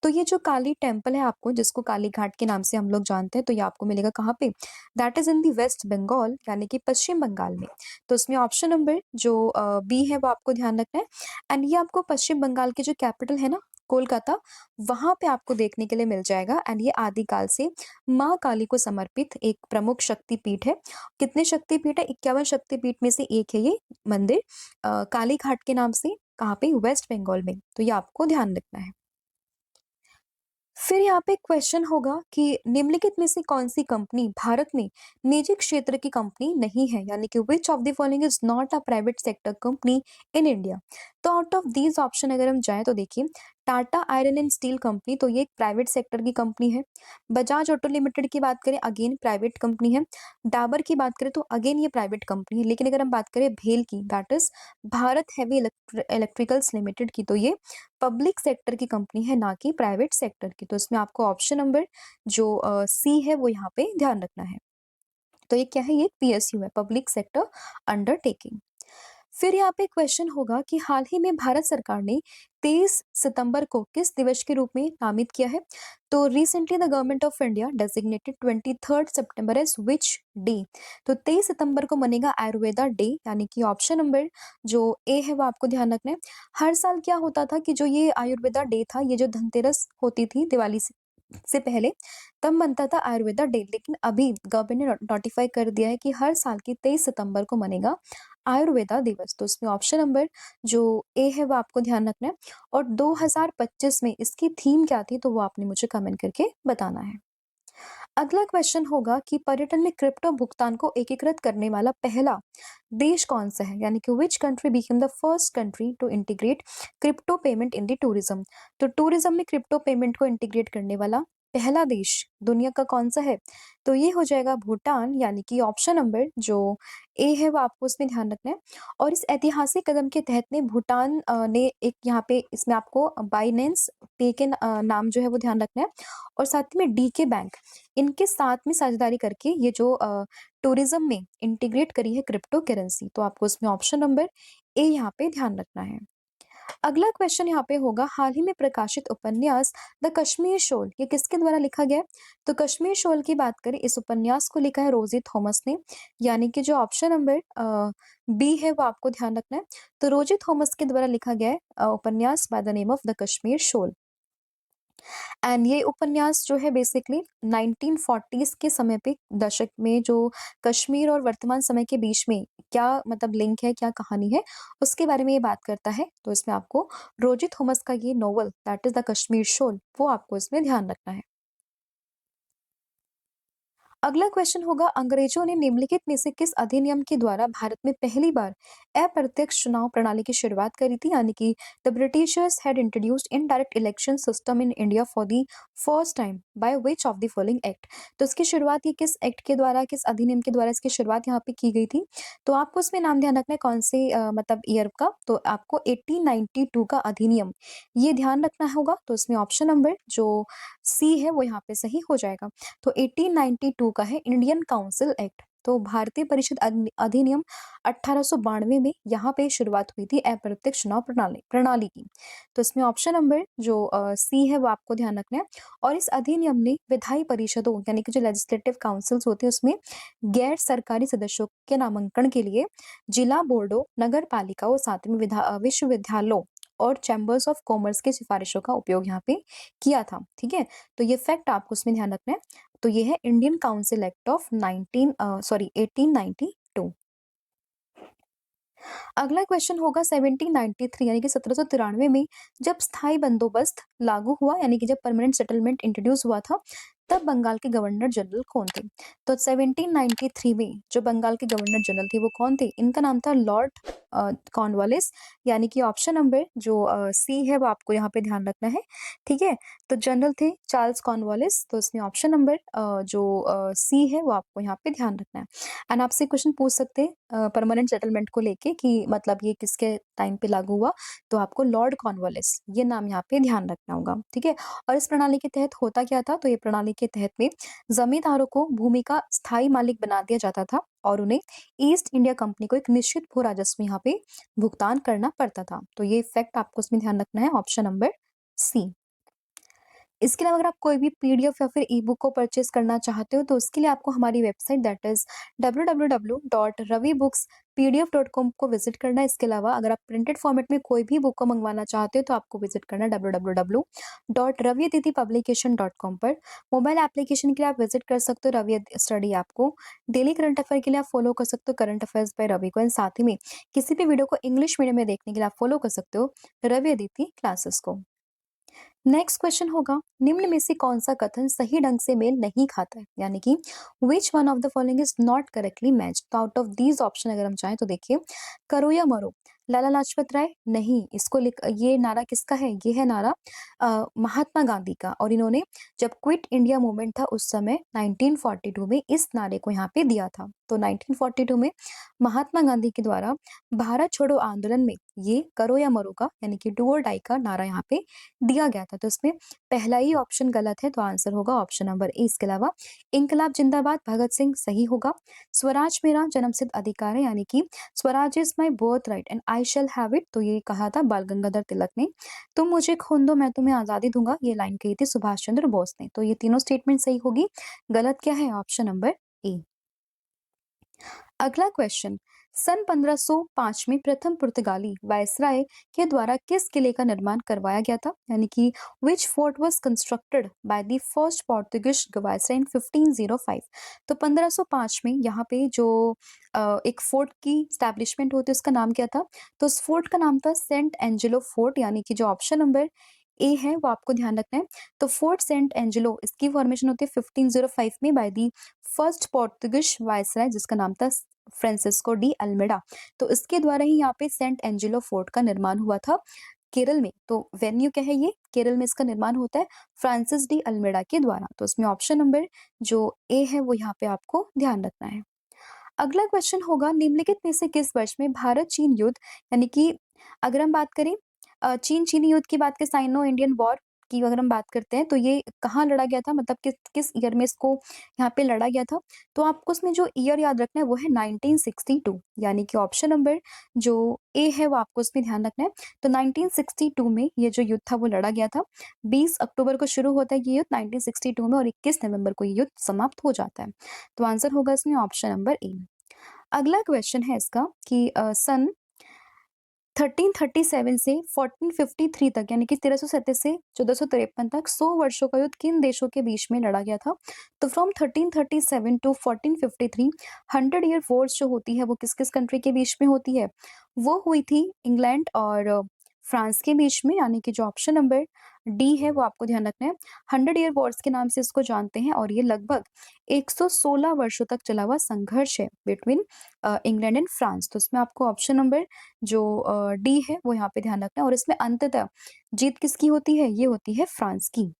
तो ये जो काली टेम्पल है आपको, जिसको काली घाट के नाम से हम लोग जानते हैं, तो ये आपको मिलेगा कहाँ पे? That is in the West Bengal, यानी कि पश्चिम बंगाल में। तो इसमें ऑप्शन नंबर जो बी है वो आपको ध्यान रखना है। एंड ये आपको पश्चिम बंगाल की जो कैपिटल है ना, कोलकाता, वहां पे आपको देखने के लिए मिल जाएगा। एंड ये आदिकाल से माँ काली को समर्पित एक प्रमुख शक्तिपीठ है। कितने शक्तिपीठ है? 51 शक्तिपीठ में से एक है ये मंदिर, काली घाट के नाम से। कहाँ पे? वेस्ट बंगाल में। तो ये आपको ध्यान रखना है। फिर यहाँ पे क्वेश्चन होगा कि निम्नलिखित में से कौन सी कंपनी भारत में निजी क्षेत्र की कंपनी नहीं है, यानी कि which of the following is not a private sector company in India? तो आउट ऑफ दीज ऑप्शन अगर हम जाए तो देखिए, Tata iron and steel company, तो ये एक प्राइवेट सेक्टर की कंपनी है। बजाज ऑटो लिमिटेड की बात करें, अगेन प्राइवेट कंपनी है। डाबर की बात करें तो अगेन ये प्राइवेट कंपनी है। लेकिन अगर हम बात करें भेल की, that is Bharat heavy electricals limited की, तो ये पब्लिक सेक्टर की कंपनी है, ना कि प्राइवेट सेक्टर की। तो इसमें आपको ऑप्शन नंबर जो सी है वो यहाँ पे ध्यान रखना है। तो ये क्या है? ये पीएसयू है, पब्लिक सेक्टर अंडरटेकिंग। फिर यहाँ पे क्वेश्चन होगा कि हाल ही में भारत सरकार ने 23 सितंबर को किस दिवस के रूप में नामित किया है? तो recently the government of India designated 23 September as which day? तो 23 सितंबर को मनेगा आयुर्वेदा डे, यानी कि ऑप्शन नंबर जो ए है वो आपको ध्यान रखना है। हर साल क्या होता था कि जो ये आयुर्वेदा डे था, ये जो धनतेरस होती थी दिवाली से पहले, तब बनता था आयुर्वेदा डे। लेकिन अभी गवर्नमेंट ने नोटिफाई कर दिया है कि हर साल की 23 सितंबर को मनेगा आयुर्वेदा दिवस। तो इसमें ऑप्शन नंबर जो ए है वो आपको ध्यान रखना है। और 2025 में इसकी थीम क्या थी, तो वो आपने मुझे कमेंट करके बताना है। अगला क्वेश्चन होगा कि पर्यटन में क्रिप्टो भुगतान को एकीकृत करने वाला पहला देश कौन सा है, यानी कि which country became the first country to integrate crypto payment in the tourism? तो टूरिज्म में क्रिप्टो पेमेंट को इंटीग्रेट करने वाला पहला देश दुनिया का कौन सा है? तो ये हो जाएगा भूटान, यानी कि ऑप्शन नंबर जो ए है वो आपको उसमें ध्यान रखना है। और इस ऐतिहासिक कदम के तहत में भूटान ने एक यहाँ पे इसमें आपको बाइनेंस पे के नाम जो है वो ध्यान रखना है। और साथ में डीके बैंक, इनके साथ में साझेदारी करके ये जो टूरिज्म में इंटीग्रेट करी है क्रिप्टो करेंसी। तो आपको इसमें ऑप्शन नंबर ए यहाँ पे ध्यान रखना है। अगला क्वेश्चन यहाँ पे होगा, हाल ही में प्रकाशित उपन्यास द कश्मीर शोल ये किसके द्वारा लिखा गया है? तो कश्मीर शोल की बात करें, इस उपन्यास को लिखा है रोजी थॉमस ने, यानी कि जो ऑप्शन नंबर बी है वो आपको ध्यान रखना है। तो रोजी थॉमस के द्वारा लिखा गया है उपन्यास by the name of the Kashmir shawl. And ये उपन्यास जो है बेसिकली 1940s के समय पे, दशक में, जो कश्मीर और वर्तमान समय के बीच में क्या मतलब लिंक है, क्या कहानी है, उसके बारे में ये बात करता है। तो इसमें आपको रोजी थॉमस का ये novel that is the Kashmir shawl, वो आपको इसमें ध्यान रखना है। अगला क्वेश्चन होगा, अंग्रेजों ने निम्नलिखित में से किस अधिनियम के द्वारा भारत में पहली बार अप्रत्यक्ष चुनाव प्रणाली की शुरुआत करी थी, यानी कि the Britishers had introduced indirect election system in India for the first time bye which of the following act? तो इसकी शुरुआत ये किस एक्ट के द्वारा, किस अधिनियम के द्वारा इसकी शुरुआत यहाँ पे की गई थी? तो आपको इसमें नाम ध्यान रखना है कौन से मतलब ईयर का। तो आपको 1892 का अधिनियम ये ध्यान रखना होगा। तो इसमें ऑप्शन नंबर जो सी है वो यहाँ पे सही हो जाएगा। तो 1892 का है इंडियन काउंसिल एक्ट। तो भारतीय परिषद अधिनियम 1892 में यहाँ पे शुरुआत हुई थी अप्रत्यक्ष चुनाव प्रणाली प्रणाली की। तो इसमें ऑप्शन नंबर जो सी है वो आपको ध्यान रखना है। और इस अधिनियम ने विधायी परिषदों, यानी कि जो लेजिस्लेटिव काउंसिल्स होती है, उसमें गैर सरकारी सदस्यों के नामांकन के लिए जिला बोर्डों, नगर पालिकाओं, साथ में विश्वविद्यालयों और चैम्बर्स ऑफ कॉमर्स की सिफारिशों का उपयोग यहाँ पे किया था। ठीक है, तो ये फैक्ट आपको उसमें ध्यान रखना है। तो ये है इंडियन काउंसिल एक्ट ऑफ 1892। अगला क्वेश्चन होगा, 1793 यानी कि 1793 में जब स्थायी बंदोबस्त लागू हुआ, यानी कि जब परमानेंट सेटलमेंट इंट्रोड्यूस हुआ था, तब बंगाल के गवर्नर जनरल कौन थे? तो 1793 में जो बंगाल के गवर्नर जनरल थे वो कौन थे? इनका नाम था लॉर्ड कॉर्नवालिस, यानी कि ऑप्शन नंबर जो सी है वो आपको यहाँ पे ध्यान रखना है। ठीक है, तो जनरल थे चार्ल्स कॉर्नवालिस। तो इसमें ऑप्शन नंबर जो सी है वो आपको यहाँ पे ध्यान रखना है। एंड आपसे क्वेश्चन पूछ सकते हैं परमानेंट सेटलमेंट को लेके कि मतलब ये किसके टाइम पे लागू हुआ, तो आपको लॉर्ड कॉर्नवालिस ये नाम यहाँ पे ध्यान रखना होगा। ठीक है, और इस प्रणाली के तहत होता क्या था? तो ये प्रणाली के तहत में जमींदारों को भूमि का स्थायी मालिक बना दिया जाता था और उन्हें ईस्ट इंडिया कंपनी को एक निश्चित भू राजस्व यहाँ पे भुगतान करना पड़ता था। तो ये फैक्ट आपको इसमें ध्यान रखना है, ऑप्शन नंबर सी। इसके अलावा अगर आप कोई भी पीडीएफ या फिर ई-बुक को परचेज़ करना चाहते हो, तो उसके लिए आपको हमारी वेबसाइट दैट इज़ www.ravibooks.pdf.com को विज़िट करना है। इसके अलावा अगर आप प्रिंटेड फॉर्मेट में कोई भी बुक को मंगवाना चाहते हो, तो आपको विज़िट करना है www.raviaditipublication.com पर। मोबाइल एप्लीकेशन के लिए आप विज़िट कर सकते हो रवि स्टडी ऐप को। डेली करंट अफेयर के लिए आप फॉलो कर सकते हो करंट अफेयर्स बाय रवि को एंड साथ ही में किसी भी वीडियो को इंग्लिश मीडियम में देखने के लिए आप फॉलो कर सकते हो रवि अदिति क्लासेस को। नेक्स्ट क्वेश्चन होगा, निम्न में से कौन सा कथन सही ढंग से मेल नहीं खाता है, यानी कि which one of the following is not correctly match. तो आउट ऑफ दीज ऑप्शन अगर हम चाहें तो देखिए, करो या मरो, लाला लाजपत राय नहीं, इसको लिख, ये नारा किसका है, ये है नारा महात्मा गांधी का, और इन्होंने जब क्विट इंडिया मूवमेंट था उस समय 1942 में इस नारे को यहाँ पे दिया था। तो 1942 में महात्मा गांधी के द्वारा भारत छोड़ो आंदोलन में ये करो या मरो का यानी कि डू और डाई का नारा यहाँ पे दिया गया था। तो इसमें पहला ही ऑप्शन गलत है, तो आंसर होगा ऑप्शन नंबर ए। इसके अलावा इंकलाब जिंदाबाद भगत सिंह सही होगा। स्वराज मेरा जन्मसिद्ध अधिकार है, यानी कि Swaraj is my birth right and I shall have it, तो ये कहा था बाल गंगाधर तिलक ने। तुम मुझे खून दो मैं तुम्हें आजादी दूंगा, ये लाइन कही थी सुभाष चंद्र बोस ने। तो ये तीनों स्टेटमेंट सही होगी, गलत क्या है, ऑप्शन नंबर ए। अगला क्वेश्चन, सन 1505 में प्रथम पुर्तगाली वायसराय के द्वारा किस किले का निर्माण करवाया गया था, यानी कि which fort was constructed by the first Portuguese viceroy in 1505। तो 1505 में यहाँ पे जो एक फोर्ट की स्टैब्लिशमेंट होती है उसका नाम क्या था, तो उस फोर्ट का नाम था सेंट एंजेलो फोर्ट, यानी कि जो ऑप्शन नंबर ए है वो आपको ध्यान रखना है। तो फोर्ट सेंट एंजेलो इसकी फॉर्मेशन होती है 1505 में by the first Portuguese viceroy जिसका नाम था फ्रांसिस्को डी अल्मेडा। तो इसके द्वारा ही यहाँ पे सेंट एंजेलो फोर्ट का निर्माण हुआ था केरल में। तो वेन्यू क्या है, ये केरल में इसका निर्माण होता है फ्रांसिस डी अल्मेडा के द्वारा। तो इसमें ऑप्शन नंबर जो ए है वो यहाँ पे आपको ध्यान रखना है। अगला क्वेश्चन होगा, निम्नलिखित में से किस वर्ष में भारत चीन युद्ध, यानी कि अगर हम बात करें चीन चीनी युद्ध की बात करें, साइनो इंडियन वॉर की अगर हम बात करते हैं, तो ये कहाँ लड़ा गया था, मतलब किस किस ईयर में इसको यहाँ पे लड़ा गया था। तो आपको उसमें जो ईयर याद रखना है वो है 1962, यानी कि ऑप्शन नंबर जो ए है वो आपको उसमें ध्यान रखना है। तो 1962 में ये जो युद्ध था वो लड़ा गया था। 20 अक्टूबर को शुरू होता है ये युद्ध 1962 में और 21 नवंबर को ये युद्ध समाप्त हो जाता है। तो आंसर होगा इसमें ऑप्शन नंबर ए। अगला क्वेश्चन है इसका कि सन 1337 से 1453 तक, यानी कि 1337 से 1453 तक 100 वर्षों का युद्ध किन देशों के बीच में लड़ा गया था। तो फ्रॉम 1337 टू 1453 100 ईयर वॉर्स जो होती है वो किस किस कंट्री के बीच में होती है, वो हुई थी इंग्लैंड और फ्रांस के बीच में, यानी कि जो ऑप्शन नंबर डी है वो आपको ध्यान रखना है। 100 ईयर वॉर्स के नाम से इसको जानते हैं और ये लगभग 116 वर्षों तक चला हुआ संघर्ष है बिटवीन इंग्लैंड एंड फ्रांस। तो इसमें आपको ऑप्शन नंबर जो डी है वो यहाँ पे ध्यान रखना है और इसमें अंततः जीत किसकी होती है, ये होती है फ्रांस की।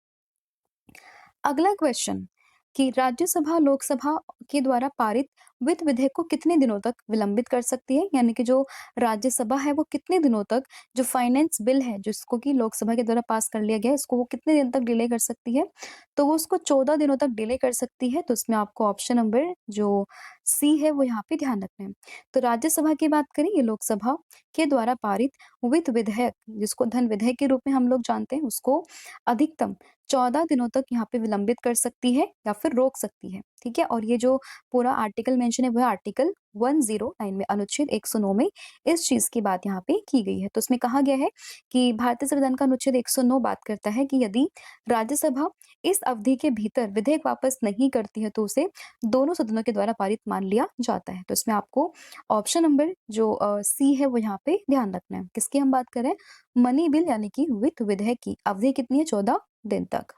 अगला क्वेश्चन कि राज्यसभा लोकसभा के द्वारा पारित वित्त विधेयक को कितने दिनों तक विलंबित कर सकती है, यानी कि जो राज्यसभा है वो कितने दिनों तक जो फाइनेंस बिल है जिसको कि लोकसभा के द्वारा पास कर लिया गया है इसको वो कितने दिन तक डिले कर सकती है, तो वो उसको 14 दिनों तक डिले कर सकती है। तो इसमें आपको ऑप्शन नंबर जो सी है वो यहाँ पे ध्यान रखना है। तो राज्यसभा की बात करें, ये लोकसभा के द्वारा पारित वित्त विधेयक जिसको धन विधेयक के रूप में हम लोग जानते हैं उसको अधिकतम 14 दिनों तक यहाँ पे विलंबित कर सकती है या फिर रोक सकती है, ठीक है। और ये जो पूरा आर्टिकल मेंशन है वो है आर्टिकल 109 में, अनुच्छेद 109 में इस चीज की बात यहाँ पे की गई है। तो इसमें कहा गया है कि भारतीय संविधान का अनुच्छेद 109 बात करता है कि यदि राज्यसभा इस अवधि के भीतर विधेयक वापस नहीं करती है तो उसे दोनों सदनों के द्वारा पारित मान लिया जाता है। तो इसमें आपको ऑप्शन नंबर जो सी है वो यहाँ पे ध्यान रखना है। किसकी हम बात कर रहे हैं, मनी बिल यानी कि वित्त विधेयक की अवधि कितनी है, 14 दिन तक।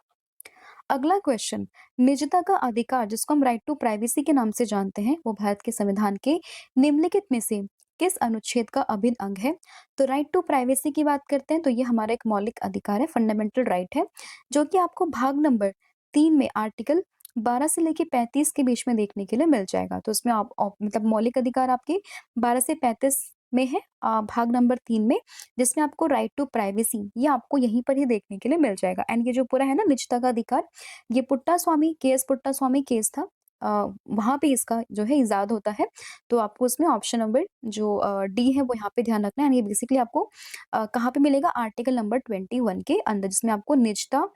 अगला क्वेश्चन, निजता का अधिकार जिसको हम राइट टू प्राइवेसी के नाम से जानते हैं वो भारत के संविधान के निम्नलिखित में से किस अनुच्छेद का अभिन्न अंग है। तो राइट टू प्राइवेसी की बात करते हैं तो ये हमारा एक मौलिक अधिकार है, फंडामेंटल राइट है, जो कि आपको भाग नंबर 3 में आर्टिकल 12 से लेके 35 के बीच में देखने के लिए मिल जाएगा। तो उसमें आप मतलब मौलिक अधिकार आपके 12 से 35 में है भाग नंबर 3 में, जिसमें आपको राइट टू प्राइवेसी ये आपको यहीं पर ही देखने के लिए मिल जाएगा। एंड ये जो पूरा है ना निजता का अधिकार, ये पुट्टास्वामी केएस पुट्टास्वामी केस था। वहाँ पे इसका जो है इज़ाद होता है। तो आपको उसमें ऑप्शन नंबर जो डी है वो यहाँ पे ध्यान रखना है। एंड ये बेसिकली आपको कहाँ पे मिलेगा? आर्टिकल नंबर 21 के अंदर, जिसमें आपको निजता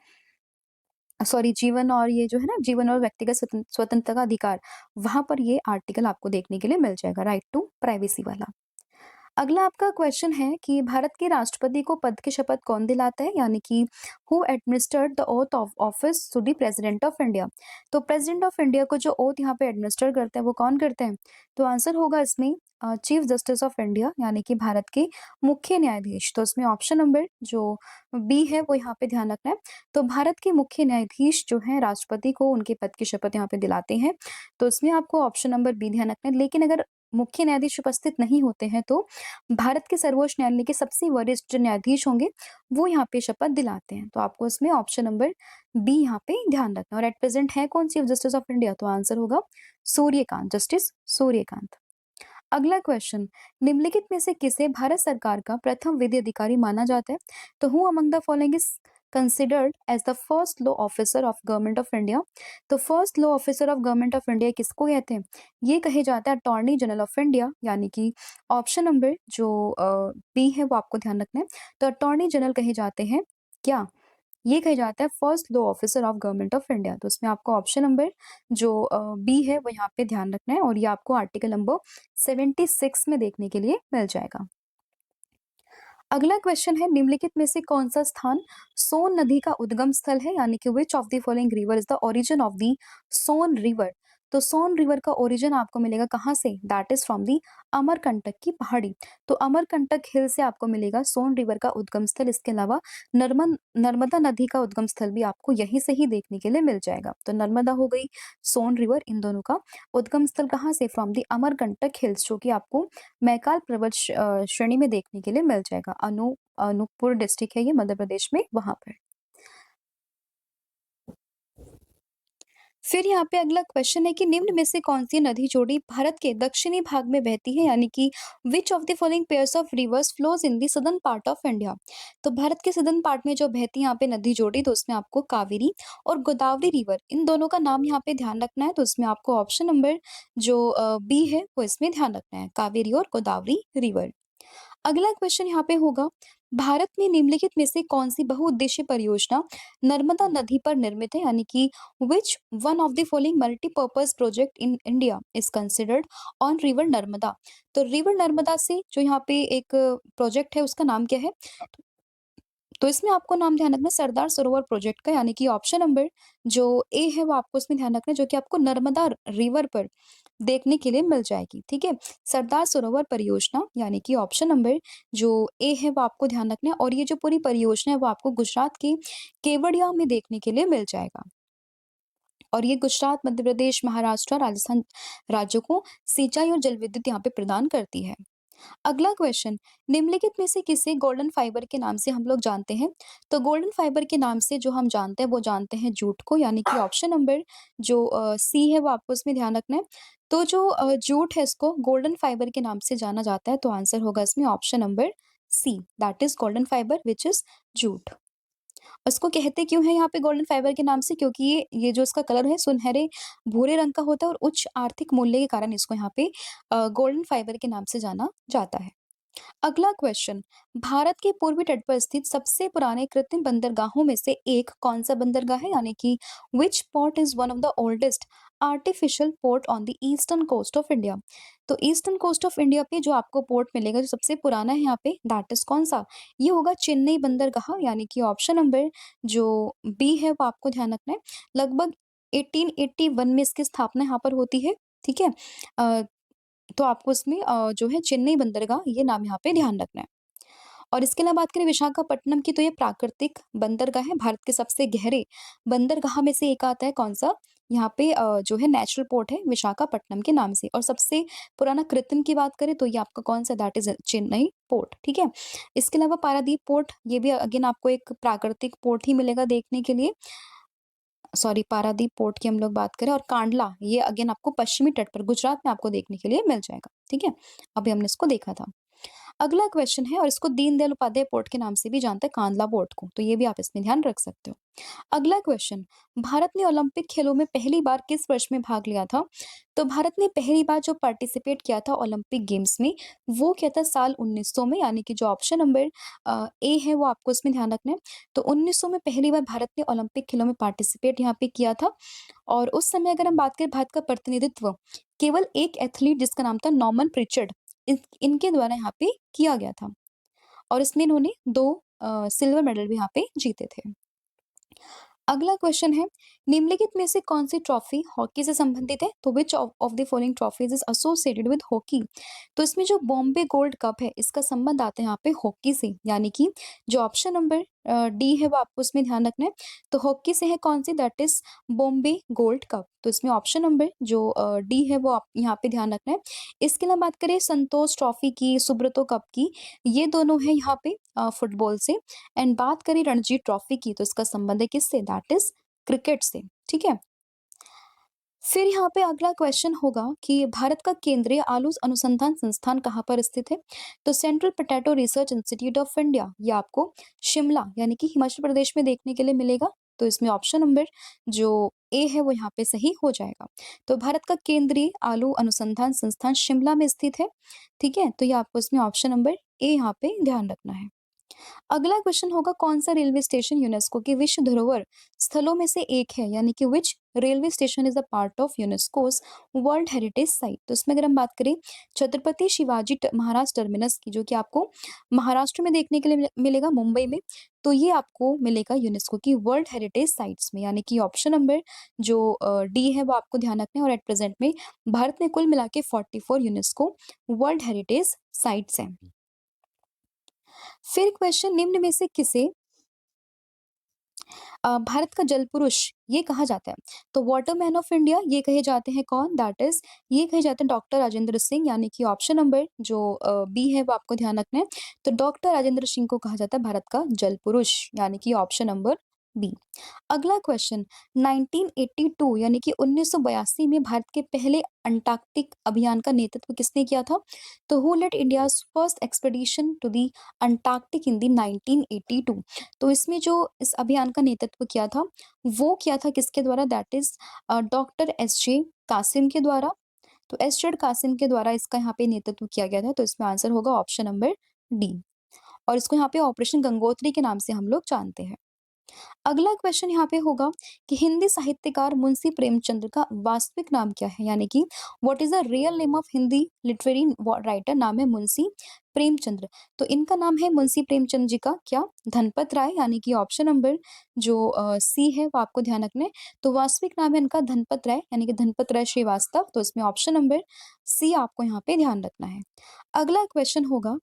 सॉरी जीवन और ये जो है ना जीवन और व्यक्तिगत स्वतंत्रता का अधिकार, वहाँ पर ये आर्टिकल आपको देखने के लिए मिल जाएगा, राइट टू प्राइवेसी वाला। अगला आपका क्वेश्चन है कि भारत के राष्ट्रपति को पद की शपथ कौन दिलाता है? यानी कि who administered the oath of office to the president of India. तो प्रेसिडेंट ऑफ इंडिया को जो ओथ यहाँ पे एडमिनिस्टर करते हैं वो कौन करते हैं? तो आंसर होगा इसमें चीफ जस्टिस ऑफ इंडिया, यानी कि भारत के मुख्य न्यायाधीश। तो इसमें ऑप्शन नंबर जो बी है वो यहाँ पे ध्यान रखना है। तो भारत के मुख्य न्यायाधीश जो है राष्ट्रपति को उनके पद की शपथ यहाँ पे दिलाते हैं। तो इसमें आपको ऑप्शन नंबर बी ध्यान रखना है। लेकिन अगर मुख्य न्यायाधीश उपस्थित नहीं होते हैं तो भारत के सर्वोच्च न्यायालय के सबसे वरिष्ठ जो न्यायाधीश होंगे वो यहाँ पे शपथ दिलाते हैं। तो आपको इसमें ऑप्शन नंबर बी यहाँ पे ध्यान रखना। और एट प्रेजेंट है कौन चीफ जस्टिस ऑफ इंडिया? तो आंसर होगा सूर्यकांत, जस्टिस सूर्यकांत। अगला क्वेश्चन, निम्नलिखित में से किसे भारत सरकार का प्रथम विधि अधिकारी माना जाता है? तो who among the following is considered as the first law officer of government of India. तो first law officer of government of India किसको कहते हैं? ये कहे जाता है अटॉर्नी जनरल ऑफ इंडिया, यानी कि ऑप्शन नंबर जो बी है वो आपको ध्यान रखना है। तो अटॉर्नी जनरल कहे जाते हैं क्या? ये कहा जाता है first law officer of government of India. तो इसमें आपको ऑप्शन नंबर जो बी है वो यहाँ पे ध्यान रखना है। और ये आपको आर्टिकल नंबर 76 में देखने के लिए मिल जाएगा। अगला क्वेश्चन है, निम्नलिखित में से कौन सा स्थान सोन नदी का उद्गम स्थल है? यानी कि which of the following river is the origin of the Son river. तो सोन रिवर का ओरिजिन आपको मिलेगा कहाँ से? That is from the Amarkantak की पहाड़ी। तो अमरकंटक हिल से आपको मिलेगा सोन रिवर का उद्गम स्थल। इसके अलावा नर्मदा नदी का उद्गम स्थल भी आपको यहीं से ही देखने के लिए मिल जाएगा। तो नर्मदा हो गई, सोन रिवर, इन दोनों का उद्गम स्थल कहाँ से? फ्रॉम दी अमरकंटक हिल्स, जो कि आपको मैकाल पर्वत श्रेणी में देखने के लिए मिल जाएगा। अनूपपुर डिस्ट्रिक्ट है ये मध्य प्रदेश में, वहां पर। फिर यहाँ पे अगला क्वेश्चन है कि निम्न में से कौन सी नदी जोड़ी भारत के दक्षिणी भाग में बहती है? यानी कि which of the following pairs of reverse flows in the southern part of India. तो भारत के सदर्न पार्ट में जो बहती है यहाँ पे नदी जोड़ी, तो उसमें आपको कावेरी और गोदावरी रिवर, इन दोनों का नाम यहाँ पे ध्यान रखना है। तो इसमें आपको ऑप्शन नंबर जो बी है वो इसमें ध्यान रखना है, कावेरी और गोदावरी रिवर। अगला क्वेश्चन यहाँ पे होगा, भारत में निम्नलिखित में से कौन सी बहुउद्देशीय परियोजना नर्मदा नदी पर निर्मित है? यानी कि which one of the following multipurpose project in India is considered on river Narmada. तो रिवर नर्मदा से जो यहाँ पे एक प्रोजेक्ट है उसका नाम क्या है? तो इसमें आपको नाम ध्यान रखना है सरदार सरोवर प्रोजेक्ट का, यानी कि ऑप्शन नंबर जो ए है वो आपको इसमें ध्यान रखना है, जो कि आपको नर्मदा रिवर पर देखने के लिए मिल जाएगी। ठीक है, सरदार सरोवर परियोजना, यानी कि ऑप्शन नंबर जो ए है वो आपको ध्यान रखना है। और ये जो पूरी परियोजना है वो आपको गुजरात के केवड़िया में देखने के लिए मिल जाएगा। और ये गुजरात, मध्य प्रदेश, महाराष्ट्र, राजस्थान राज्यों को सिंचाई और जल विद्युत यहाँ पे प्रदान करती है। अगला क्वेश्चन, निम्नलिखित में से किसे गोल्डन फाइबर के नाम से हम लोग जानते हैं? तो गोल्डन फाइबर के नाम से जो हम जानते हैं वो जानते हैं जूट को, यानी कि ऑप्शन नंबर जो सी है वो आपको इसमें ध्यान रखना है। तो जो जूट है इसको गोल्डन फाइबर के नाम से जाना जाता है। तो आंसर होगा इसमें option number C, that is golden fibre which is jute. उसको कहते क्यों है यहाँ पे गोल्डन फाइबर के नाम से? क्योंकि ये जो इसका कलर है सुनहरे भूरे रंग का होता है और उच्च आर्थिक मूल्य के कारण इसको यहाँ पे गोल्डन फाइबर के नाम से जाना जाता है। अगला क्वेश्चन, भारत के पूर्वी तट पर स्थित सबसे पुराने कृत्रिम बंदरगाहों में से एक कौन सा बंदरगाह है? यानी कि which port is one of the oldest artificial port on the eastern coast of India. तो ईस्टर्न कोस्ट ऑफ इंडिया पे जो आपको पोर्ट मिलेगा जो सबसे पुराना है यहाँ पे, दैट इज कौन सा? ये होगा चेन्नई बंदरगाह, यानी कि ऑप्शन नंबर जो बी है वो आपको ध्यान रखना है। लगभग 1881 में इसकी स्थापना यहाँ पर होती है। ठीक है, तो आपको इसमें जो है चेन्नई बंदरगाह ये नाम यहाँ पे ध्यान रखना है। और इसके अलावा बात करें विशाखापट्टनम की, तो ये प्राकृतिक बंदरगाह है, भारत के सबसे गहरे बंदरगाह में से एक आता है। कौन सा? यहाँ पे जो है नेचुरल पोर्ट है विशाखापट्टनम के नाम से। और सबसे पुराना कृत्रिम की बात करें तो ये आपका कौन सा? That is Chennai port. ठीक है, इसके अलावा पारादीप पोर्ट, ये भी अगेन आपको एक प्राकृतिक पोर्ट ही मिलेगा देखने के लिए। सॉरी, पारादीप पोर्ट की हम लोग बात करें। और कांडला, ये अगेन आपको पश्चिमी तट पर गुजरात में आपको देखने के लिए मिल जाएगा। ठीक है, अभी हमने इसको देखा था। अगला क्वेश्चन है और इसको दीनदयाल उपाध्याय पोर्ट के नाम से भी जानते हैं, कांदला पोर्ट को, तो ये भी आप इसमें ध्यान रख सकते हो। अगला क्वेश्चन, भारत ने ओलंपिक खेलों में पहली बार किस वर्ष में भाग लिया था? तो भारत ने पहली बार जो पार्टिसिपेट किया था ओलंपिक गेम्स में, वो किया था साल 1900 में, यानी कि जो ऑप्शन नंबर ए है वो आपको इसमें ध्यान रखना है। तो 1900 में पहली बार भारत ने ओलंपिक खेलों में पार्टिसिपेट यहाँ पे किया था। और उस समय अगर हम बात करें भारत का प्रतिनिधित्व केवल एक एथलीट जिसका नाम था नॉर्मन प्रिचर्ड, इनके द्वारा यहाँ पे किया गया था। और इसमें इन्होंने 2 सिल्वर मेडल भी यहाँ पे जीते थे। अगला क्वेश्चन है, निम्नलिखित में से कौन सी ट्रॉफी हॉकी से संबंधित है? तो विच of the following trophies is associated with hockey? तो इसमें जो बॉम्बे गोल्ड कप है इसका संबंध आता है यहाँ पे हॉकी से, यानी कि जो ऑप्शन नंबर डी है वो आपको इसमें ध्यान रखना है। तो हॉकी से है कौन सी? That is Bombay gold cup. तो इसमें ऑप्शन नंबर जो डी है वो आप यहाँ पे ध्यान रखना है। इसके अलावा बात करें संतोष ट्रॉफी की, सुब्रतो कप की, ये दोनों है यहाँ पे फुटबॉल से। एंड बात करें रणजी ट्रॉफी की तो इसका संबंध है किससे? दैट इज क्रिकेट से। ठीक है। फिर यहाँ पे अगला क्वेश्चन होगा कि भारत का केंद्रीय आलू अनुसंधान संस्थान कहाँ पर स्थित है? तो central potato research institute of India, ये आपको शिमला यानी कि हिमाचल प्रदेश में देखने के लिए मिलेगा। तो इसमें ऑप्शन नंबर जो ए है वो यहाँ पे सही हो जाएगा। तो भारत का केंद्रीय आलू अनुसंधान संस्थान शिमला में स्थित है। ठीक है, तो ये आपको इसमें ऑप्शन नंबर ए यहाँ पे ध्यान रखना है। अगला क्वेश्चन होगा, कौन सा रेलवे स्टेशन यूनेस्को के विश्व धरोहर स्थलों में से एक है? यानी कि विच railway station is a part of UNESCO's world heritage site? तो इसमें अगर हम बात करें छत्रपति शिवाजी महाराज टर्मिनस की, जो कि आपको महाराष्ट्र में देखने के लिए मिलेगा, मुंबई में, तो ये आपको मिलेगा यूनेस्को की वर्ल्ड हेरिटेज साइट्स में, यानी कि ऑप्शन नंबर जो डी है वो आपको ध्यान रखना है। और एट प्रेजेंट में भारत में कुल मिला के 44 यूनेस्को वर्ल्ड हेरिटेज साइट्स हैं। फिर क्वेश्चन, निम्न में से किसे भारत का जल पुरुष ये कहा जाता है? तो वाटर मैन ऑफ इंडिया ये कहे जाते हैं कौन? दैट इज ये कहे जाते हैं डॉक्टर राजेंद्र सिंह, यानी कि ऑप्शन नंबर जो बी है वो आपको ध्यान रखना है। तो डॉक्टर राजेंद्र सिंह को कहा जाता है भारत का जल पुरुष, यानी कि ऑप्शन नंबर बी। अगला क्वेश्चन, 1982 यानी कि 1982 में भारत के पहले अंटार्कटिक अभियान का नेतृत्व किसने किया था? तो who led India's first expedition to the Antarctic in the 1982? तो इसमें जो इस अभियान का नेतृत्व किया था वो किया था किसके द्वारा? That is doctor S J Qasim के द्वारा। तो एस जेड कासिम के द्वारा इसका यहाँ पे नेतृत्व किया गया था। तो इसमें आंसर होगा ऑप्शन नंबर डी। और इसको यहाँ पे ऑपरेशन गंगोत्री के नाम से हम लोग जानते हैं। अगला क्वेश्चन यहाँ पे होगा कि हिंदी साहित्यकार मुंशी प्रेमचंद का वास्तविक नाम क्या है? यानी कि what is the real name of Hindi literary writer? नाम है मुंशी प्रेमचंद्र। तो इनका नाम है मुंशी प्रेमचंद जी का क्या? धनपत राय, यानी कि ऑप्शन नंबर जो सी है वो आपको ध्यान रखना है। तो वास्तविक नाम है इनका धनपत राय, यानी कि धनपत राय श्रीवास्तव। तो इसमें ऑप्शन नंबर सी आपको यहाँ पे ध्यान रखना है। अगला क्वेश्चन होगा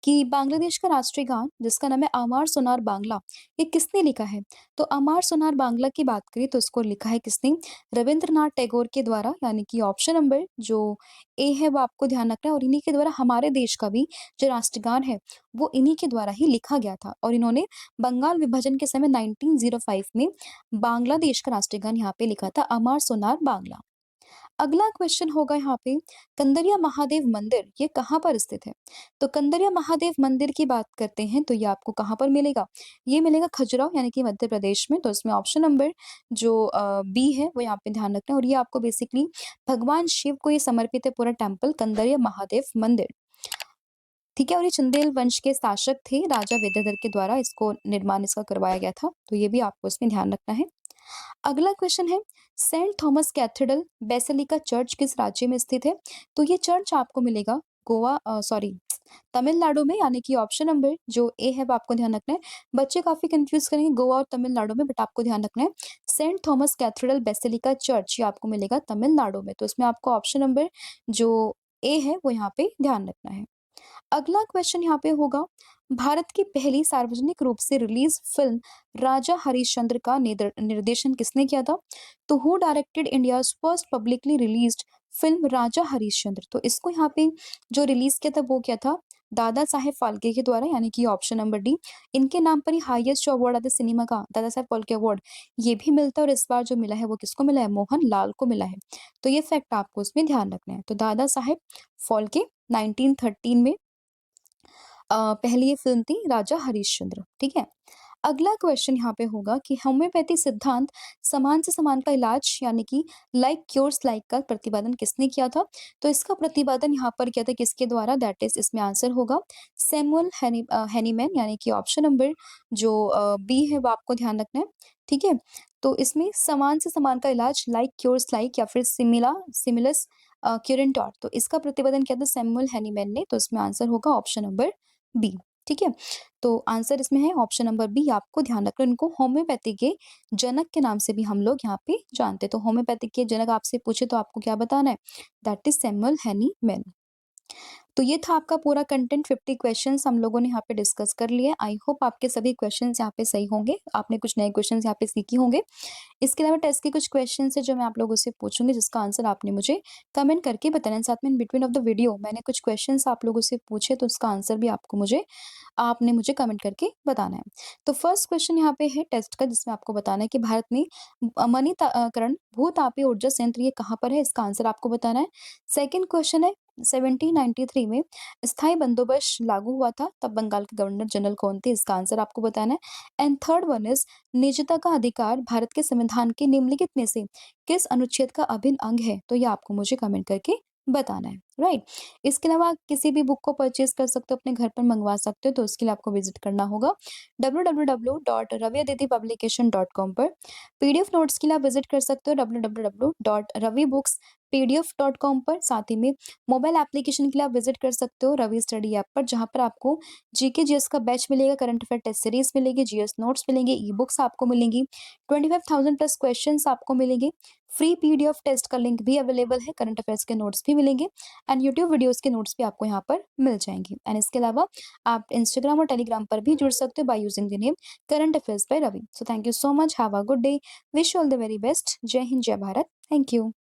कि बांग्लादेश का राष्ट्रीय गान जिसका नाम है अमार सोनार बांग्ला, ये किसने लिखा है? तो अमार सोनार बांग्ला की बात करें तो इसको लिखा है किसने? रविंद्रनाथ टैगोर के द्वारा, यानी कि ऑप्शन नंबर जो ए है वो आपको ध्यान रखना है। और इन्हीं के द्वारा हमारे देश का भी जो राष्ट्रगान है वो इन्हीं के द्वारा ही लिखा गया था। और इन्होंने बंगाल विभाजन के समय 1905 में बांग्लादेश का राष्ट्रीय गान यहाँ पे लिखा था, अमार सोनार बांग्ला। अगला क्वेश्चन होगा यहाँ पे, कंदरिया महादेव मंदिर ये कहाँ पर स्थित है? तो कंदरिया महादेव मंदिर की बात करते हैं तो ये आपको कहाँ पर मिलेगा? ये मिलेगा खजुराहो, यानी कि मध्य प्रदेश में। तो इसमें ऑप्शन नंबर जो बी है वो यहाँ पे ध्यान रखना है। और ये आपको बेसिकली भगवान शिव को ये समर्पित है पूरा टेम्पल कंदरिया महादेव मंदिर। ठीक है, और ये चंदेल वंश के शासक थे राजा विद्याधर के द्वारा इसको निर्माण इसका करवाया गया था। तो ये भी आपको इसमें ध्यान रखना है। अगला क्वेश्चन है, Saint Thomas cathedral basilica church किस राज्य में स्थित है? तो ये चर्च आपको मिलेगा गोवा सॉरी तमिलनाडु में, यानी कि ऑप्शन नंबर जो ए है वो आपको ध्यान रखना है। बच्चे काफी कंफ्यूज करेंगे गोवा और तमिलनाडु में, बट आपको ध्यान रखना है Saint Thomas cathedral basilica church ये आपको मिलेगा तमिलनाडु में। तो इसमें आपको ऑप्शन नंबर जो ए है वो यहाँ पे ध्यान रखना है। अगला क्वेश्चन यहाँ पे होगा, भारत की पहली सार्वजनिक रूप से रिलीज फिल्म राजा हरिश्चंद्र का निर्देशन किसने किया था? तो who directed India's first publicly released film Raja Harishchandra? तो इसको यहाँ पे जो रिलीज किया था वो क्या था? दादा साहेब फाल्के के द्वारा, यानी कि ऑप्शन नंबर डी। इनके नाम पर ही हाईएस्ट जो अवार्ड आता है सिनेमा का, दादा साहेब फाल्के अवार्ड, ये भी मिलता है। और इस बार जो मिला है वो किसको मिला है? मोहन लाल को मिला है। तो ये फैक्ट आपको उसमें ध्यान रखना है। तो दादा साहेब फाल्के 1913 में पहली ये फ़िल्म थी राजा हरिश्चंद्र, ठीक है? अगला क्वेश्चन यहाँ पे होगा कि होम्योपैथी सिद्धांत समान से समान का इलाज यानी कि लाइक क्यूर्स लाइक का प्रतिपादन किसने किया था? तो इसका प्रतिपादन यहाँ पर किया था किसके द्वारा? दैट इज़ इसमें आंसर होगा सैमुअल हैनीमैन यानी कि ऑप्शन नंबर जो बी है वो आपको ध्यान रखना है, ठीक है? तो इसमें समान से समान का इलाज लाइक क्यूर्स लाइक या फिर सिमिलस क्यूरेंट तो इसका प्रतिपादन किया था सैमुअल हैनीमैन ने, तो इसमें आंसर होगा ऑप्शन नंबर बी, ठीक है? तो आंसर इसमें है ऑप्शन नंबर बी, आपको ध्यान रखना है। इनको होम्योपैथी के जनक के नाम से भी हम लोग यहाँ पे जानते हैं। तो होम्योपैथी के जनक आपसे पूछे तो आपको क्या बताना है? That is Samuel Hahnemann. तो ये था आपका पूरा कंटेंट 50 क्वेश्चंस हम लोगों ने यहाँ पे डिस्कस कर लिए। आई होप आपके सभी क्वेश्चंस यहाँ पे सही होंगे। आपने कुछ नए क्वेश्चंस यहाँ पे सीखे होंगे। इसके अलावा टेस्ट के कुछ क्वेश्चंस हैं जो मैं आप लोगों से पूछूँगी जिसका आंसर आपने मुझे कमेंट करके बताना है। साथ में in between of the video मैंने कुछ क्वेश्चंस आप लोगों से पूछे तो उसका आंसर भी आपने मुझे कमेंट करके बताना है। तो फर्स्ट क्वेश्चन यहाँ पे है टेस्ट का जिसमें आपको बताना है कि भारत में करण भू-तापीय ऊर्जा संयंत्र ये कहाँ पर है? इसका आंसर आपको बताना है। सेकंड क्वेश्चन है 1793 में स्थायी बंदोबस्त लागू हुआ था, तब बंगाल के गवर्नर जनरल कौन थे? इसका आंसर आपको बताना है। एंड थर्ड वन इज़ निजता का अधिकार भारत के संविधान के निम्नलिखित में से किस अनुच्छेद का अभिन्न अंग है? तो ये आपको मुझे कमेंट करके बताना है, राइट? इसके अलावा किसी भी बुक को परचेज़ कर सकते हो, अपने घर पर मँगवा सकते हो, तो उसके लिए आपको विज़िट करना होगा www.raviaditipublication.com पर। पीडीएफ नोट्स के लिए आप विज़िट कर सकते हो www.ravibooks.pdf.com पर। साथ ही में मोबाइल एप्लीकेशन के लिए आप विज़िट कर सकते हो रवि स्टडी ऐप पर, जहाँ पर आपको जीके जीएस का बैच मिलेगा, करंट अफेयर टेस्ट सीरीज़ मिलेगी, जीएस नोट्स मिलेंगे, ई-बुक्स आपको मिलेंगी, 25,000 प्लस क्वेश्चंस आपको मिलेंगे। फ्री पीडीएफ टेस्ट का लिंक भी अवेलेबल है, करंट अफेयर्स के नोट्स भी मिलेंगे एंड यूट्यूब वीडियोज़ के नोट्स भी आपको यहाँ पर मिल जाएँगे। एंड इसके अलावा आप इंस्टाग्राम और टेलीग्राम पर भी जुड़ सकते हो by using the name current affairs by Ravi. So thank you so much, have a good day, wish you all the very best. Jai Hind, जय भारत। Thank you.